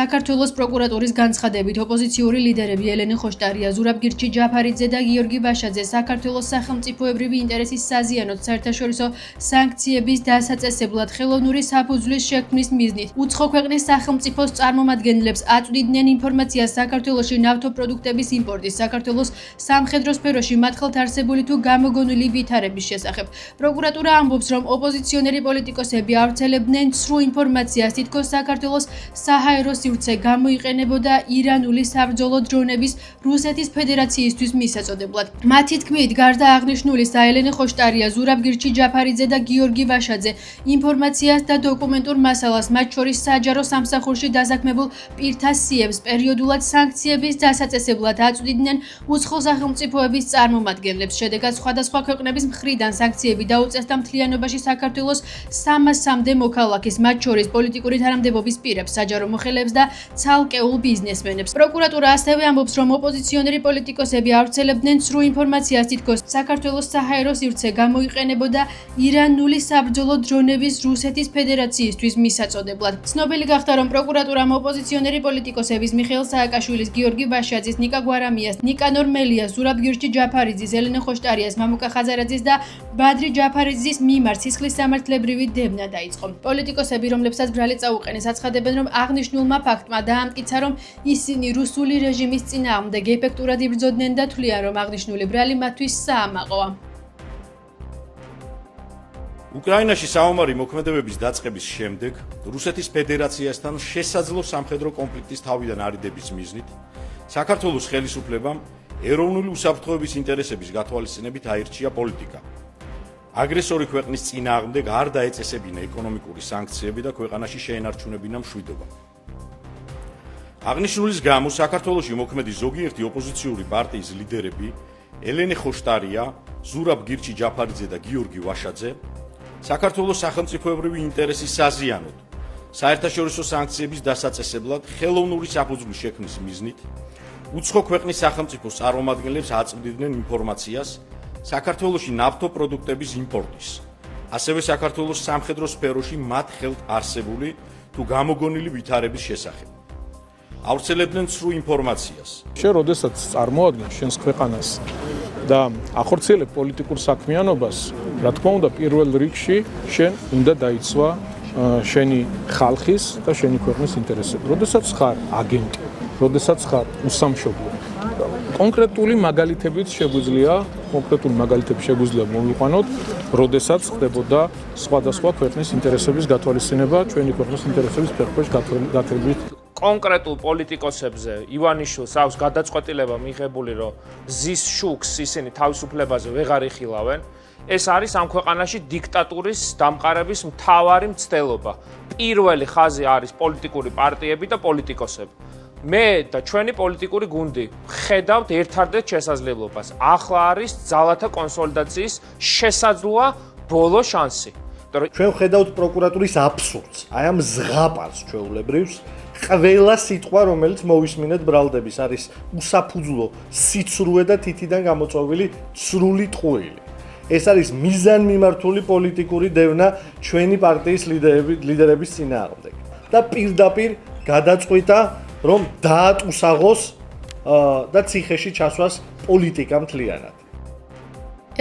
საქართველოს პროკურატურის განცხადებით ოპოზიციური ლიდერები ელენე ხოშტარია, ზურაბ გირჩი ჯაფარიძე და გიორგი ვაშაძე საქართველოს სახელმწიფოებრივი ინტერესის საზიანოდ საერთაშორისო სანქციების დასაწესებლად ხელოვნური საფუძვლის შექმნის მიზნით უცხო ქვეყნის სახელმწიფოს წარმომადგენლებს აწვდიდნენ ინფორმაციას საქართველოში ნავთობპროდუქტების იმპორტის, საქართველოს სამხედრო სფეროში მათ ხელთ არსებული თუ გამოგონილი ვითარების შესახებ. პროკურატურა ამბობს, რომ ოპოზიციონერი პოლიტიკოსები ავრცელებდნენ ცრუ ინფორმაციას, თითქოს საქართველოს საჰაერო სივრცე გამოიყენებოდა ირანული საბრძოლო დრონების რუსეთის ფედერაციისთვის მისაწოდებლად. მათი თქმით, გარდა აღნიშნულისა, ელენე ხოშტარია, ზურაბ გირჩი ჯაფარიძე და გიორგი ვაშაძე ინფორმაციას და დოკუმენტურ მასალას, მათ შორის საჯარო სამსახურში დასაქმებულ პირთა სიებს, პერიოდულად სანქციების დასაწესებლად აწვდიდნენ უცხო სახელმწიფოების წარმომადგენლებს. შედეგად სხვადასხვა ქვეყნების მხრიდან სანქციები დაუწესდა მთლიანობაში საქართველოს 300-მდე მოქალაქეს, მათ შორის პოლიტიკური თანამდებობის პირებს, საჯარო მოხელეებს და ცალკეულ ბიზნესმენებს. პროკურატურა ასევე ამბობს, რომ ოპოზიციონერი პოლიტიკოსები ავრცელებდნენ ცრუ ინფორმაციას, თითქოს საქართველოს საჰაერო სივრცე გამოიყენებოდა ირანული საბრძოლო დრონების რუსეთის ფედერაციისთვის მისაწოდებლად. ცნობილი გახდა, რომ პროკურატურამ ოპოზიციონერი პოლიტიკოსების მიხეილ სააკაშვილის, გიორგი ვაშაძის, ნიკა გვარამიას, ნიკანორ მელიას, ზურაბ გირჩი ჯაფარიძის, ელენე ხოშტარიას, მამუკა ხაზარაძის და ბადრი ჯაფარიძის მიმართ სისხლის სამართლებრივი დევნა დაიწყო. პოლიტიკოსები, რომლებსაც ბრალი წაუყენეს, აცხადებენ, რომ აღნიშნულმა ფაქტმა დაამტკიცა, რომ ისინი რუსული რეჟიმის წინააღმდეგ ეფექტურად იბრძოდნენ და თვლიან, რომ აღნიშნული ბრალი მათთვის საამაყოა. უკრაინაში საომარი მოქმედებების დაწყების შემდეგ რუსეთის ფედერაციასთან შესაძლო სამხედრო კონფლიქტის თავიდან არიდების მიზნით საქართველოს ხელისუფლებამ ეროვნული უსაფრთხოების ინტერესების გათვალისწინებით აირჩია პოლიტიკა. აგრესორი ქვეყნის წინააღმდეგ არ დაეწესებინა ეკონომიკური სანქციები და ქვეყანაში შეენარჩუნებინა მშვიდობა. აღნიშნულის გამო საქართველოში მოქმედი ზოგიერთი ოპოზიციური პარტიის ლიდერები ელენე ხოშტარია, ზურაბ გირჩი ჯაფარიძე და გიორგი ვაშაძე საქართველოს სახელმწიფოებრივი ინტერესის საზიანოდ საერთაშორისო სანქციების დასაწესებლად ხელოვნური საფუძვლის შექმნის მიზნით უცხო ქვეყნის სახელმწიფოს წარმომადგენლებს აწვდიდნენ ინფორმაციას საქართველოში ნავთობპროდუქტების იმპორტის, ასევე საქართველოს სამხედრო სფეროში მათ ხელთ არსებული თუ გამოგონილი ვითარების შესახებ. ავრცელებდნენ ცრუ ინფორმაციას. შენ როდესაც წარმოადგენს შენს ქვეყანას და ახორციელებ პოლიტიკურ საქმიანობას, რა თქმა უნდა, პირველ რიგში შენ უნდა დაიცვა შენი ხალხის და შენი ქვეყნის ინტერესები. როდესაც ხარ აგენტი, როდესაც ხარ უსამშობლო. კონკრეტული მაგალითებით შეგვიძლია მოვიყვანოთ, როდესაც ხდებოდა სხვადასხვა ქვეყნის ინტერესების გათვალისწინება, ჩვენი ქვეყნის ინტერესების ფერფლში გათვლით. კონკრეტულ პოლიტიკოსებზე ივანიშვილს აქვს გადაწყვეტილება მიღებული, რომ ზის შუქს ისინი თავისუფლებაზე ვეღარ იხილავენ. ეს არის ამ ქვეყანაში დიქტატურის დამყარების მთავარი მცდელობა. პირველი ხაზი არის პოლიტიკური პარტიები და პოლიტიკოსები. მე და ჩვენი პოლიტიკური გუნდი ხედავთ ერთადერთ შესაძლებლობას. ახლა არის ძალათა კონსოლიდაციის შესაძლოა ბოლო შანსი. ჩვენ ხედავთ პროკურატურის აბსურდს, აი ამ ზღაპარს ჩვეულებრივს. ყველა სიტყვა, რომელიც მოვისმინეთ ბრალდების, არის უსაფუძვლო სიცრუე და თითიდან გამოწვეული ცრული ტყუილი. ეს არის მიზანმიმართული პოლიტიკური დევნა ჩვენი პარტიის ლიდერების წინააღმდეგ. და პირდაპირ გადაწყვიტა, რომ დაატუსაღოს და ციხეში ჩასვას პოლიტიკა მთლიანად.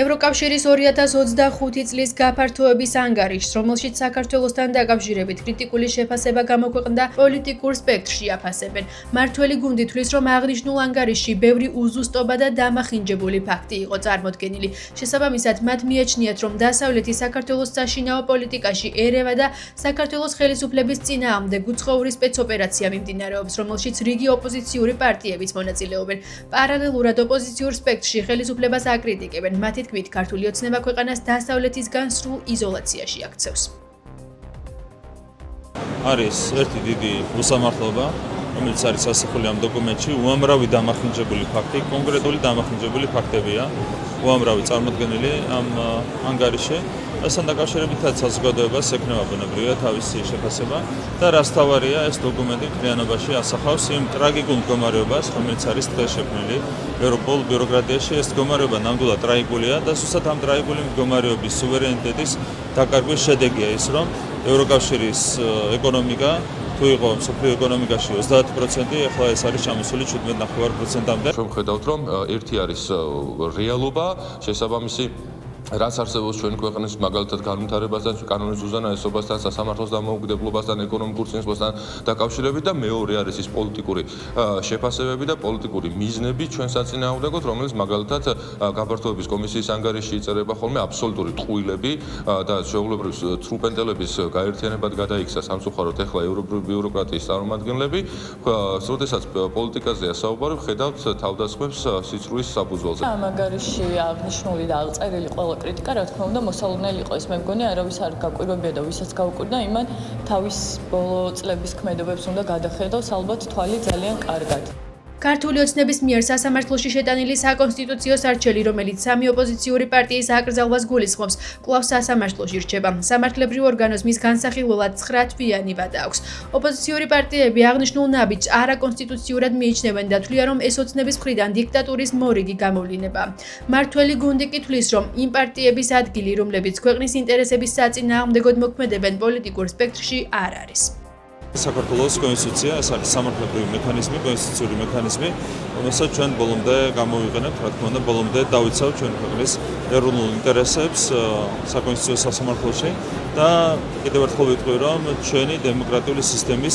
ევროკავშირის 2025 წლის გაფართოების ანგარიშს, რომელშიც საქართველოსთან დაკავშირებით კრიტიკული შეფასება გამოქვეყნდა, პოლიტიკურ სპექტრში აფასებენ. მართველი გუნდი თვლის, რომ აღნიშნულ ანგარიშში ბევრი უზუსტობა და დამახინჯებული ფაქტი იყო წარმოდგენილი. შესაბამისად, მათ მიაჩნიათ, რომ დასავლეთი საქართველოს საშინაო პოლიტიკაში ერევა და საქართველოს ხელისუფლების წინააღმდეგ უცხოური სპეცოპერაცია მიმდინარეობს, რომელშიც რიგი ოპოზიციური პარტიებიც მონაწილეობენ. პარალელურად ოპოზიციურ სპექტრში ხელისუფლებას აკრიტიკებენ. მათი თქმით, ქართული ოცნება ქვეყანას დასავლეთისგან სრულ იზოლაციაში აქცევს. არის ერთი დიდი უსამართლობა, რომელიც არის ასახული ამ დოკუმენტში, უამრავი დამახინჯებული ფაქტი, კონკრეტული დამახინჯებული ფაქტებია, უამრავი წარმოდგენილი ამ ანგარიში. ასთან დაკავშირებითაც საზოგადოებას ექნება ბუნებრივია თავისი შეფასება და რაც თავარია, ეს დოკუმენტი მთლიანობაში ასახავს იმ ტრაგიკულ მდგომარეობას, რომელიც არის დღეს შექმნილი ევროპულ ბიუროკრატიაში. ეს მდგომარეობა ნამდვილად ტრაგიკულია და ზუსტად ამ ტრაგიკული მდგომარეობის სუვერენიტეტის დაკარგვის შედეგია ის, რომ ევროკავშირის ეკონომიკა თუ იყო მსოფლიო ეკონომიკაში 30%, ახლა ეს არის ჩამოსული 17.5%-მდე. ჩვენ ვხედავთ, რომ ერთი არის რეალობა, შესაბამისი რაც არსებობს ჩვენი ქვეყნის მაგალითად განვითარებასთან, კანონის უზენაესობასთან, სასამართლოს დამოუკიდებლობასთან, ეკონომიკურ წინსვლასთან დაკავშირებით და მეორე არის ის პოლიტიკური შეფასებები და პოლიტიკური მიზნები ჩვენ საწინააღმდეგოდ, რომელიც მაგალითად გაფართოების კომისიის ანგარიში იწერება ხოლმე აბსოლუტური ტყუილები და შეუულებრივ ცრუპენტელების გაერთიანებად გადაიქცა სამწუხაროდ ახლა ევროპული ბიუროკრატიის წარმომადგენლები, როდესაც პოლიტიკაზეა საუბარი, ვხედავთ თავდასხმებს სიცრუის საფუძველზე. ამ ანგარიში აღნიშნული და აღწერილი ყველა კრიტიკა, რა თქმა უნდა, მოსალოდნელი იყო. ეს მე მგონი არავის არ გაკვირვებია და ვისაც გაუკვირდა, იმან თავის ბოლო წლების ქმედებებს უნდა გადახედოს ალბათ თვალი ძალიან კარგად. ქართული ოცნების მიერ სასამართლოში შეტანილი საკონსტიტუციო სარჩელი, რომელიც სამი ოპოზიციური პარტიის აკრძალვას გულისხმობს, კვლავ სასამართლოში რჩება. სამართლებრივ ორგანოს მის განსახილველად 9 თვიანი ვადა აქვს. ოპოზიციური პარტიები აღნიშნულ ნაბიჯს არაკონსტიტუციურად მიიჩნევენ და თვლიან, რომ ეს ოცნების მხრიდან დიქტატურის მორიგი გამოვლინებაა. მართველი გუნდი კი თვლის, რომ იმ პარტიების ადგილი, რომლებიც ქვეყნის ინტერესების საწინააღმდეგოდ მოქმედებენ პოლიტიკურ სპექტრში, არ არის. საქართველოს კონსტიტუცია, ეს არის სამართლებრივი მექანიზმი, კონსტიტუციური მექანიზმი, რომელსაც ჩვენ ბოლომდე გამოვიყენებთ, რა თქმა უნდა, ბოლომდე დავიცავთ ჩვენ ქვეყნის ეროვნულ ინტერესებს საკონსტიტუციო სასამართლოში და კიდევ ერთხელ ვიტყვი, რომ ჩვენი დემოკრატიული სისტემის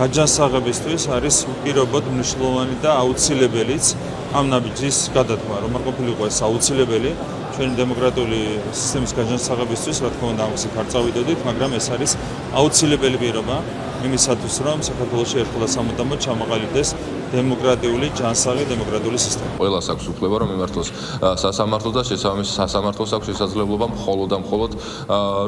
გაჯანსაღებისთვის არის უპირობოდ მნიშვნელოვანი და აუცილებელიც ამ ნაბიჯის გადადგმა, რომ არ ყოფილიყო ეს აუცილებელი ჩვენი დემოკრატიული სისტემის გაჯანსაღებისთვის, რა თქმა უნდა, ამასით არ წავიდოდით, მაგრამ ეს არის აუცილებელი პირობა იმისათვის, რომ საქართველოში ერთხელ და სამუდამოდ ჩამოყალიბდეს დემოკრატიული ჯანსაღი დემოკრატიული სისტემა. ყველას აქვს უფლება რომ მიმართოს სასამართლოს და შესაბამისი სასამართლოს აქვს შესაძლებლობა მხოლოდ და მხოლოდ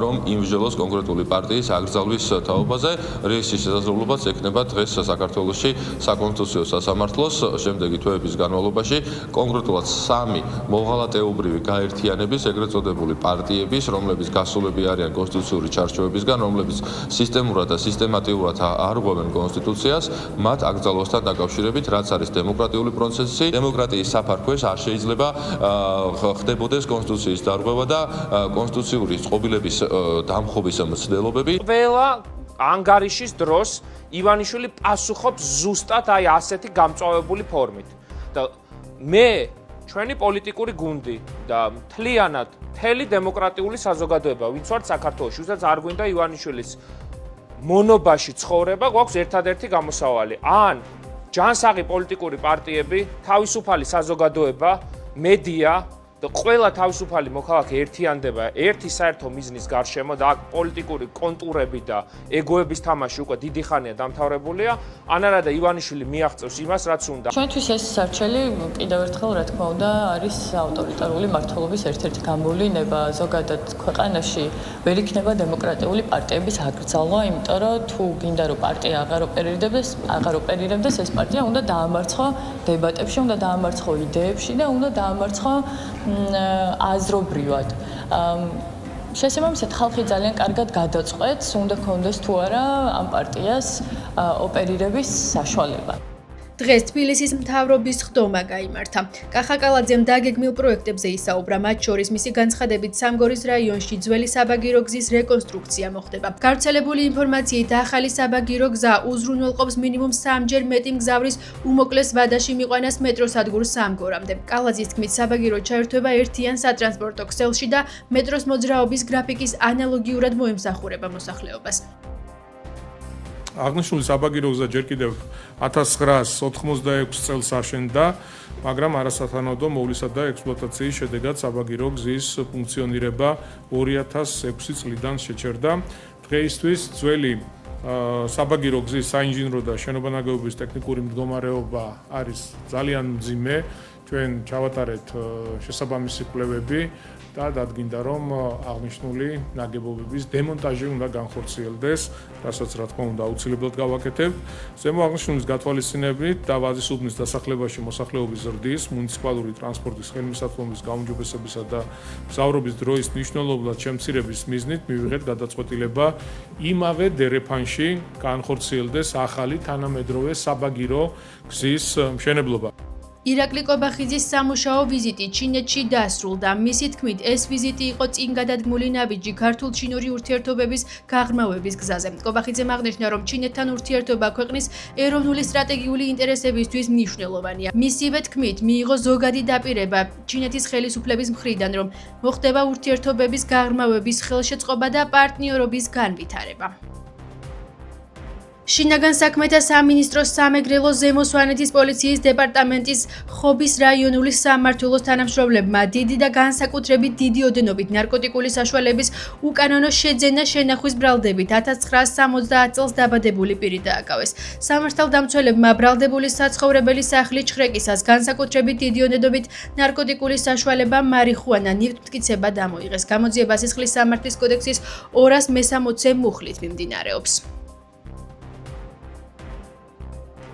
რომ იმსჯელოს კონკრეტული პარტიის აკრძალვის თაობაზე. რისის შესაძლებლობაც ექნება დღეს საქართველოში საკონსტიტუციო სასამართლოს შემდეგი თვეების განმავლობაში კონკრეტულად 3 მოღალატეობრივი გაერთიანების ეგრეთ წოდებული პარტიების, რომლებიც გასულები არიან კონსტიტუციური ჩარჩოებისგან, რომლებიც სისტემურად და სისტემატიურად არღვევენ კონსტიტუციას, მათ აკრძალვასთან დაკავშირებით რაც არის დემოკრატიული პროცესი, დემოკრატიის საფარქვეშ არ შეიძლება ხდებოდეს კონსტიტუციის დარღვევა და კონსტიტუციური წყობილების დამხობის მცდელობები. ყველა ანგარიშის დროს ივანიშვილი პასუხობს ზუსტად აი ასეთი გამწვავებული ფორმით. და მე ჩვენი პოლიტიკური გუნდი და მთლიანად მთელი დემოკრატიული საზოგადოება, ვინც ვართ საქართველოში, ვისაც არ გვინდა ივანიშვილის მონობაში ცხოვრება, გვაქვს ერთადერთი გამოსავალი. ან ჯანსაღი პოლიტიკური პარტიები, თავისუფალი საზოგადოება, მედია და ყველა თავისუფალი მოქალაქე ერთიანდება ერთი საერთო მიზნის გარშემო და აქ პოლიტიკური კონტურები და ეგოების თამაში უკვე დიდი ხანია დამთავრებულია. ან არა და ივანიშვილი მიაღწევს იმას, რაც უნდა. ჩვენთვის ეს სარჩელი კიდევ ერთხელ, რა თქმა უნდა, არის ავტორიტარული მმართველობის ერთ-ერთი გამოვლინება. ზოგადად ქვეყანაში ვერ იქნება დემოკრატიული პარტიების აკრძალვა, იმიტომ რომ თუ გინდა რომ პარტია აღარ ოპერირებდეს, ეს პარტია უნდა დაამარცხო დებატებში, უნდა დაამარცხო იდეებში და უნდა დაამარცხო აზრობრივად. შესაბამისად ხალხი ძალიან კარგად გადაწყვეტს, უნდა კონდეს თუ არა ამ პარტიას ოპერირების საშუალება. დღეს თბილისის მთავრობის ხდომა გაიმართა. კახაკალაძემ დაგეგმილ პროექტებზე ისაუბრა, მათ შორის მისი განცხადებით სამგორის რაიონში ძველი საბაგირო გზის რეკონსტრუქცია მოხდება. გავრცელებული ინფორმაციით ახალი საბაგირო გზა უზრუნველყოფს მინიმუმ 3-ჯერ მეტი მგზავრის უმოკლეს ვადაში მიყვანას მეტროსადგურს სამგორამდე. კალაძის თქმით, საბაგირო ჩაერთვება ერთიან სატრანსპორტო ქსელში და მეტროს მოძრაობის გრაფიკის ანალოგიურად მოემსახურება მოსახლეობას. აღნიშნული საბაგირო გზა ჯერ კიდევ 1986 წელს აშენდა, მაგრამ არასათანადო მოვლისა და ექსპლუატაციის შედეგად საბაგირო გზის ფუნქციონირება 2006 წლიდან შეჩერდა. დღეისთვის ძველი საბაგირო გზის საინჟინრო და შენობანაგეობის ტექნიკური მდგომარეობა არის ძალიან მძიმე. ჩვენ ჩავატარეთ შესაბამისი კვლევები და დადგინდა, რომ აღნიშნული ნაგებობების დემონტაჟი უნდა განხორციელდეს, რასაც რა თქმა უნდა აუცილებლად გავაკეთებთ. ზემო აღნიშნულის გათვალისწინებით და ვაზის უბნის დასახლებაში მოსახლეობის ზრდის, მუნიციპალური ტრანსპორტის ხელმისაწვდომის გაუმჯობესებისა და მგზავრობის დროის მნიშვნელოვნად შემცირების მიზნით მივიღეთ გადაწყვეტილება იმავე დერეფანში განხორციელდეს ახალი თანამედროვე საბაგირო გზის მშენებლობა. ირაკლი კობახიძის სამუშაო ვიზიტი ჩინეთში დასრულდა. მისი თქმით, ეს ვიზიტი იყო წინ გადადგმული ნაბიჯი ქართულ-ჩინური ურთიერთობების გაღრმავების გზაზე. კობახიძემ აღნიშნა, რომ ჩინეთთან ურთიერთობა ქვეყნის ეროვნული სტრატეგიული ინტერესებისთვის მნიშვნელოვანია. მისივე თქმით, მიიღო ზოგადი დაპირება ჩინეთის ხელისუფლების მხრიდან, რომ მოხდება ურთიერთობების გაღრმავების ხელშეწყობა და პარტნიორობის განვითარება. შინაგან საქმეთა სამინისტროს სამეგრელო ზემო სვანეთის პოლიციის დეპარტამენტის ხობის რაიონული სამმართველოს თანამშრომლებმა დიდი და განსაკუთრებით დიდი ოდენობით ნარკოტიკული საშუალების უკანონო შეძენა შენახვის ბრალდებით 1970 წელს დაბადებული პირი დააკავეს. სამართალდამცველებმა ბრალდებული საცხოვრებელი სახლი ჩხრეკისას განსაკუთრებით დიდი ოდენობით ნარკოტიკული საშუალება მარიხუანა ნივთმტკიცება დამოიღეს. გამოძიება სისხლის სამართლის კოდექსის 260 მუხლით მიმდინარეობს.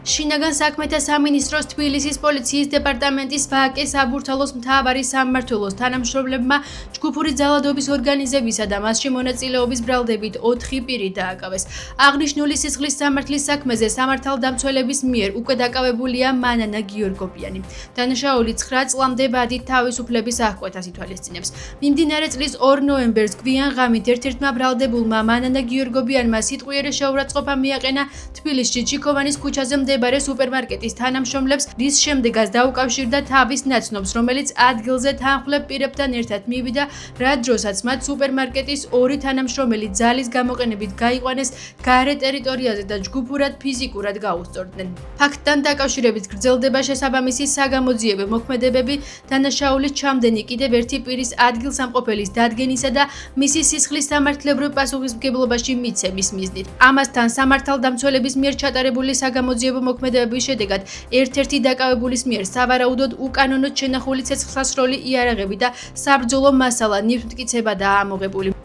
შინაგან საქმეთა სამინისტროს თბილისის პოლიციის დეპარტამენტის ვაკე საბურთალოს მთავარი სამმართველოს თანამშრომლებმა ჯგუფური ძალადობის ორგანიზებისა და მასში მონაწილეობის ბრალდებით 4 პირი დააკავეს. აღნიშნული სისხლის სამართლის საქმეზე სამართალდამცველების მიერ უკვე დაკავებულია მანანა გიორგობიანი. დანაშაული 9 წლამდე ბადით თავისუფლების აღკვეთას ითვალისწინებს. მიმდინარე წლის 2 ნოემბერს გვიან ღამით ერთ-ერთმა ბრალდებულმა მანანა გიორგობიანმა სიტყვიერი შეურაცხყოფა მიაყენა თბილისში ჩიქოვანის ქუჩაზე მდებარე სუპერმარკეტის თანამშრომლებს, რის შემდეგაც დაუკავშირდა თავის ნაცნობს, რომელიც ადგილზე თანხმლებ პირებთან ერთად მივიდა, რა დროსაც მათ სუპერმარკეტის 2 თანამშრომელი ძალის გამოყენებით გაიყვანეს გარე ტერიტორიაზე და ჯგუფურად ფიზიკურად გაუსწორდნენ. ფაქტთან დაკავშირებით გრძელდება შესაბამისი საგამოძიებო მოქმედებები დანაშაულის ჩამდენი კიდევ ერთი პირის ადგილსამყოფელის დადგენისა და მისი სისხლის სამართლებრივ პასუხისმგებლობაში მიცემის მიზნით. ამასთან სამართალდამცველების მიერ ჩატარებული საგამოძიებო მოქმედებების შედეგად ერთ-ერთი დაკავებულის მიერ სავარაუდოდ უკანონოდ შენახული ცეცხლსასროლი იარაღები და საბრძოლო მასალა ნივთმტკიცება დაამოღებული.